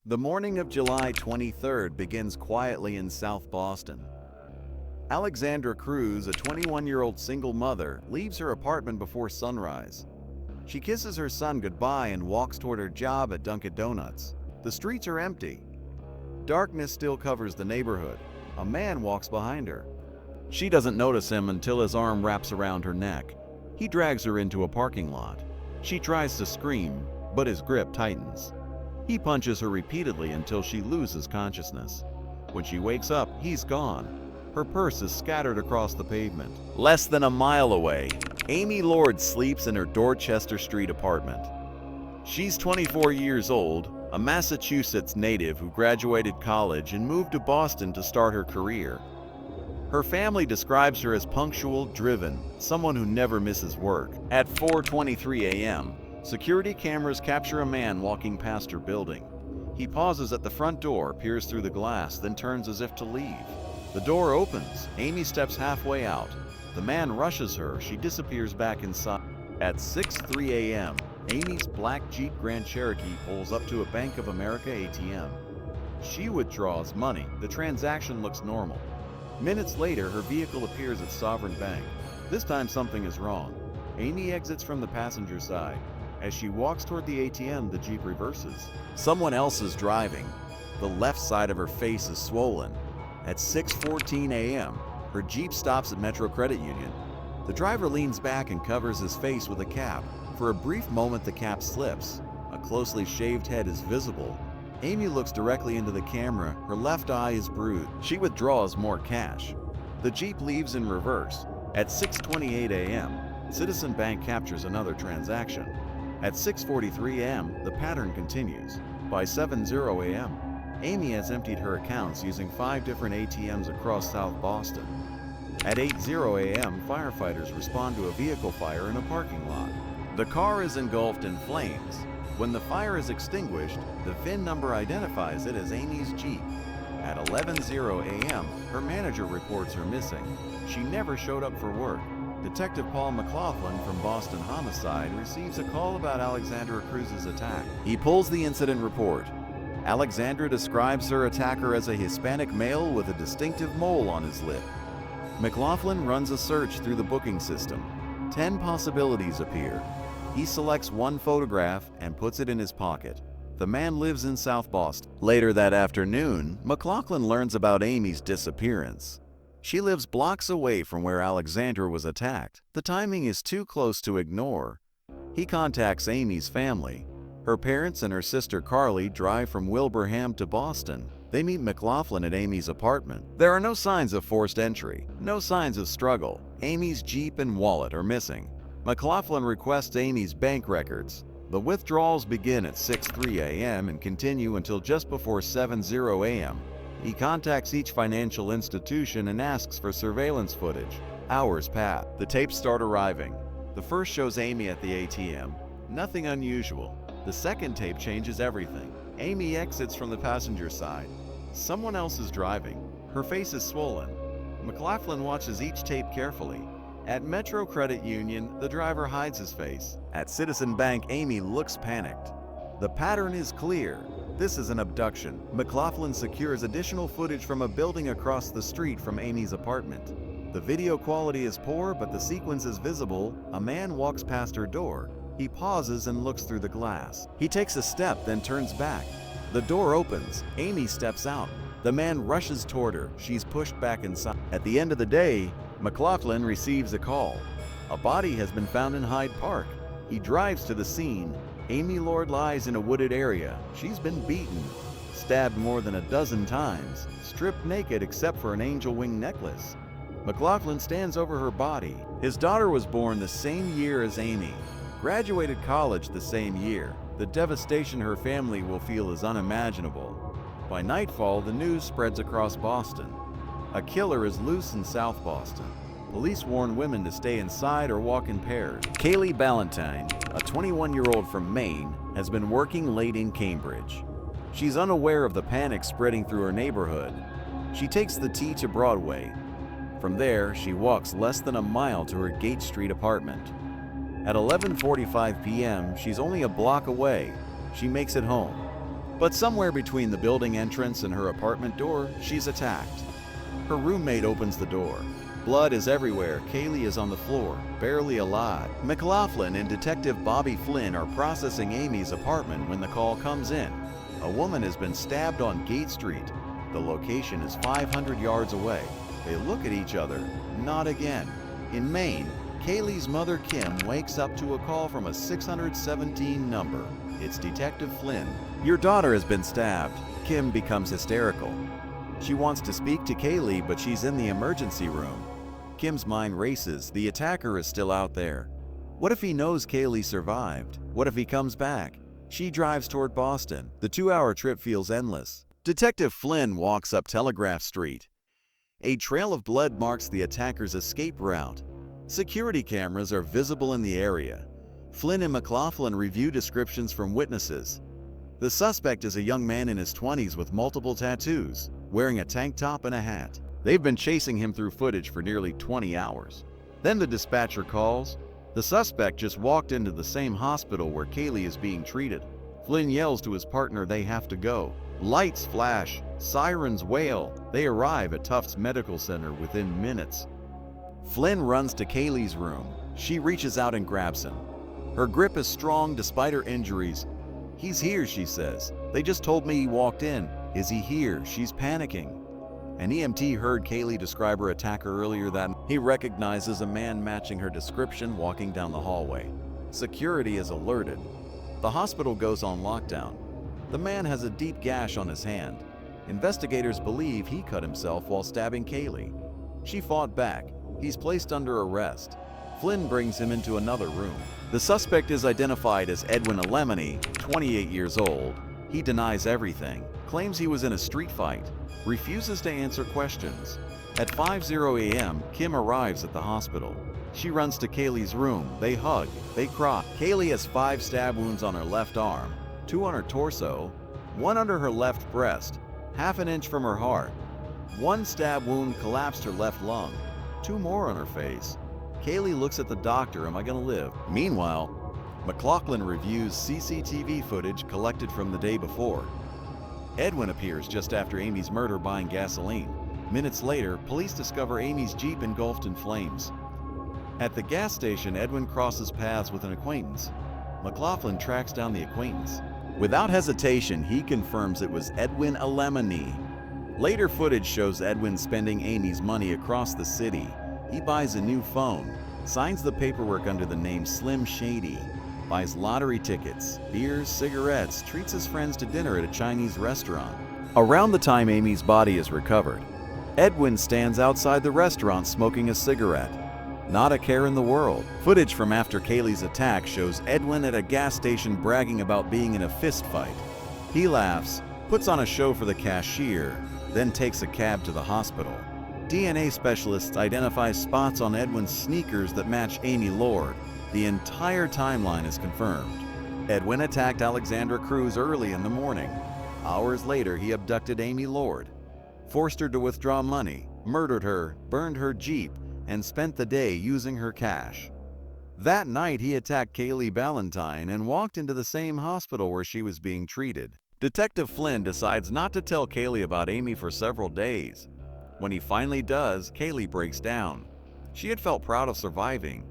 The morning of July 23rd begins quietly in South Boston. Alexandra Cruz, a 21-year-old single mother, leaves her apartment before sunrise. She kisses her son goodbye and walks toward her job at Dunkin' Donuts. The streets are empty. Darkness still covers the neighborhood. A man walks behind her. She doesn't notice him until his arm wraps around her neck. He drags her into a parking lot. She tries to scream, but his grip tightens. He punches her repeatedly until she loses consciousness. When she wakes up, he's gone. Her purse is scattered across the pavement. Less than a mile away, Amy Lord sleeps in her Dorchester Street apartment. She's 24 years old, a Massachusetts native who graduated college and moved to Boston to start her career. Her family describes her as punctual, driven, someone who never misses work. At 4:23 a.m., security cameras capture a man walking past her building. He pauses at the front door, peers through the glass, then turns as if to leave. The door opens. Amy steps halfway out. The man rushes her. She disappears back inside. At 6:03 a.m., Amy's black Jeep Grand Cherokee pulls up to a Bank of America ATM. She withdraws money. The transaction looks normal. Minutes later, her vehicle appears at Sovereign Bank. This time something is wrong. Amy exits from the passenger side. As she walks toward the ATM, the Jeep reverses. Someone else is driving. The left side of her face is swollen. At 6:14 a.m., her Jeep stops at Metro Credit Union. The driver leans back and covers his face with a cap. For a brief moment, the cap slips. A closely shaved head is visible. Amy looks directly into the camera. Her left eye is bruised. She withdraws more cash. The Jeep leaves in reverse. At 6:28 a.m., Citizen Bank captures another transaction. At 6:43 a.m., the pattern continues. By 7:00 a.m., Amy has emptied her accounts using 5 different ATMs across South Boston. At 8:00 a.m., firefighters respond to a vehicle fire in a parking lot. The car is engulfed in flames. When the fire is extinguished, the VIN number identifies it as Amy's Jeep. At 11:00 a.m., her manager reports her missing. She never showed up for work. Detective Paul McLaughlin from Boston Homicide receives a call about Alexandra Cruz's attack. He pulls the incident report. Alexandra describes her attacker as a Hispanic male with a distinctive mole on his lip. McLaughlin runs a search through the booking system. 10 possibilities appear. He selects one photograph and puts it in his pocket. The man lives in South Boston. Later that afternoon, McLaughlin learns about Amy's disappearance. She lives blocks away from where Alexandra was attacked. The timing is too close to ignore. He contacts Amy's family. Her parents and her sister Carly drive from Wilbraham to Boston. They meet McLaughlin at Amy's apartment. There are no signs of forced entry, no signs of struggle. Amy's Jeep and wallet are missing. McLaughlin requests Amy's bank records. The withdrawals begin at 6:03 a.m. and continue until just before 7:00 a.m. He contacts each financial institution and asks for surveillance footage. Hours pass. The tapes start arriving. The first shows Amy at the ATM. Nothing unusual. The second tape changes everything. Amy exits from the passenger side. Someone else is driving. Her face is swollen. McLaughlin watches each tape carefully. At Metro Credit Union, the driver hides his face. At Citizen Bank, Amy looks panicked. The pattern is clear. This is an abduction. McLaughlin secures additional footage from a building across the street from Amy's apartment. The video quality is poor, but the sequence is visible. A man walks past her door. He pauses and looks through the glass. He takes a step, then turns back. The door opens. Amy steps out. The man rushes toward her. She's pushed back inside. At the end of the day, McLaughlin receives a call. A body has been found in Hyde Park. He drives to the scene. Amy Lord lies in a wooded area. She's been beaten, stabbed more than a dozen times, stripped naked except for an angel wing necklace. McLaughlin stands over her body. His daughter was born the same year as Amy, graduated college the same year. The devastation her family will feel is unimaginable. By nightfall, the news spreads across Boston. A killer is loose in South Boston. Police warn women to stay inside or walk in pairs. Kayleigh Ballantyne, a 21-year-old from Maine, has been working late in Cambridge. She's unaware of the panic spreading through her neighborhood. She takes the T to Broadway. From there, she walks less than a mile to her Gate Street apartment. At 11:45 p.m., she's only a block away. She makes it home. But somewhere between the building entrance and her apartment door, she's attacked. Her roommate opens the door. Blood is everywhere. Kayleigh is on the floor, barely alive. McLaughlin and Detective Bobby Flynn are processing Amy's apartment when the call comes in. A woman has been stabbed on Gate Street. The location is 500 yards away. They look at each other. Not again. In Maine, Kayleigh's mother Kim wakes up to a call from a 617 number. It's Detective Flynn. "Your daughter has been stabbed." Kim becomes hysterical. She wants to speak to Kayleigh, but she's in the emergency room. Kim's mind races. The attacker is still out there. What if he knows Kayleigh survived? What if he comes back? She drives toward Boston. The 2-hour trip feels endless. Detective Flynn walks up Telegraph Street. A trail of blood marks the attacker's escape route. Security cameras are visible in the area. Flynn and McLaughlin review descriptions from witnesses. The suspect is a young man in his 20s with multiple tattoos, wearing a tank top and a hat. They've been chasing him through footage for nearly 20 hours. Then the dispatcher calls. The suspect just walked into the same hospital where Kayleigh is being treated. Flynn yells to his partner they have to go. Lights flash, sirens wail. They arrive at Tufts Medical Center within minutes. Flynn runs to Kayleigh's room. She reaches out and grabs him. Her grip is strong despite her injuries. "He's here," she says. "They just told me he walked in. Is he here?" She's panicking. An EMT heard Kayleigh describe her attacker earlier that he recognizes a man matching her description walking down the hallway. Security is alerted. The hospital goes on lockdown. The man has a deep gash on his hand. Investigators believe he cut himself while stabbing Kayleigh. She fought back. He's placed under arrest. Flynn brings him into another room. The suspect is identified as Edwin Alemany, 28 years old. He denies everything, claims he was in a street fight, refuses to answer questions. At 5:00 a.m., Kim arrives at the hospital. She runs to Kayleigh's room. They hug. They cry. Kayleigh has 5 stab wounds on her left arm, 2 on her torso, 1 under her left breast, half an inch from her heart. 1 stab wound collapsed her left lung, 2 more on her face. Kayleigh looks at the doctor. "Am I gonna live?" Meanwhile, McLaughlin reviews CCTV footage collected from the day before. Edwin appears just after Amy's murder buying gasoline. Minutes later, police discover Amy's Jeep engulfed in flames. At the gas station, Edwin crosses paths with an acquaintance. McLaughlin tracks down the acquaintance. Without hesitation, he confirms it was Edwin Alemany. Later footage shows Edwin spending Amy's money across the city. He buys a new phone, signs the paperwork under the name Slim Shady, buys lottery tickets, beers, cigarettes, treats his friends to dinner at a Chinese restaurant. Around the time Amy's body is recovered, Edwin stands outside the restaurant smoking a cigarette. Not a care in the world. Footage from after Kayleigh's attack shows Edwin at a gas station bragging about being in a fist fight. He laughs, puts on a show for the cashier, then takes a cab to the hospital. DNA specialists identify spots on Edwin's sneakers that match Amy Lord. The entire timeline is confirmed. Edwin attacked Alexandra Cruz early in the morning. Hours later, he abducted Amy Lord, forced her to withdraw money, murdered her, burned her Jeep, and spent the day using her cash. That night, he attacked Kayleigh Ballantyne and walked into the same hospital where she was being treated. Detective Flynn decides not to tell Kayleigh about Amy for several days. When he finally does, Kayleigh breaks down. She had felt proud of surviving.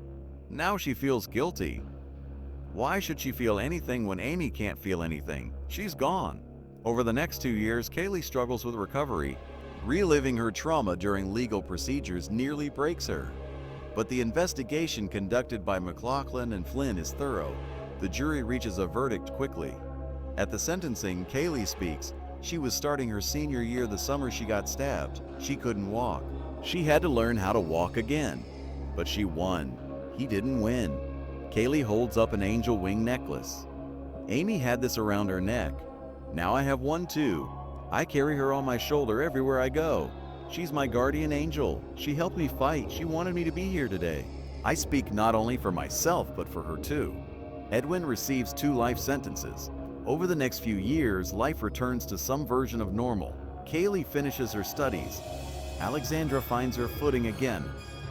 Now she feels guilty. Why should she feel anything when Amy can't feel anything? She's gone. Over the next 2 years, Kayleigh struggles with recovery. Reliving her trauma during legal procedures nearly breaks her. But the investigation conducted by McLaughlin and Flynn is thorough. The jury reaches a verdict quickly. At the sentencing, Kayleigh speaks. She was starting her senior year the summer she got stabbed. She couldn't walk. She had to learn how to walk again. But she won. He didn't win. Kayleigh holds up an angel wing necklace. Amy had this around her neck. Now I have one too. I carry her on my shoulder everywhere I go. She's my guardian angel. She helped me fight. She wanted me to be here today. I speak not only for myself, but for her too. Edwin receives 2 life sentences. Over the next few years, life returns to some version of normal. Kayleigh finishes her studies. Alexandra finds her footing again.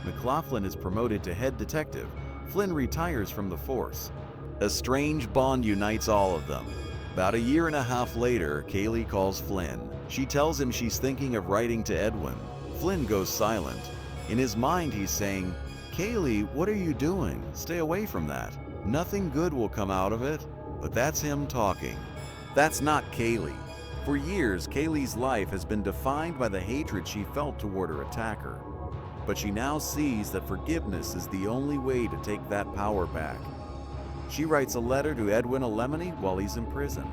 McLaughlin is promoted to head detective. Flynn retires from the force. A strange bond unites all of them. About a year and a half later, Kayleigh calls Flynn. She tells him she's thinking of writing to Edwin. Flynn goes silent. In his mind, he's saying, "Kayleigh, what are you doing? Stay away from that. Nothing good will come out of it." But that's him talking. That's not Kayleigh. For years, Kayleigh's life has been defined by the hatred she felt toward her attacker. But she now sees that forgiveness is the only way to take that power back. She writes a letter to Edwin Alemany while he's in prison.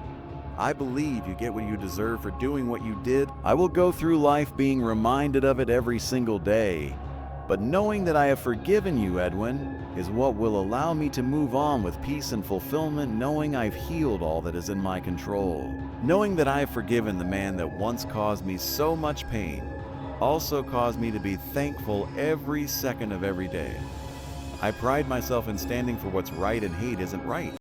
"I believe you get what you deserve for doing what you did. I will go through life being reminded of it every single day. But knowing that I have forgiven you, Edwin, is what will allow me to move on with peace and fulfillment, knowing I've healed all that is in my control. Knowing that I have forgiven the man that once caused me so much pain also caused me to be thankful every second of every day. I pride myself in standing for what's right, and hate isn't right."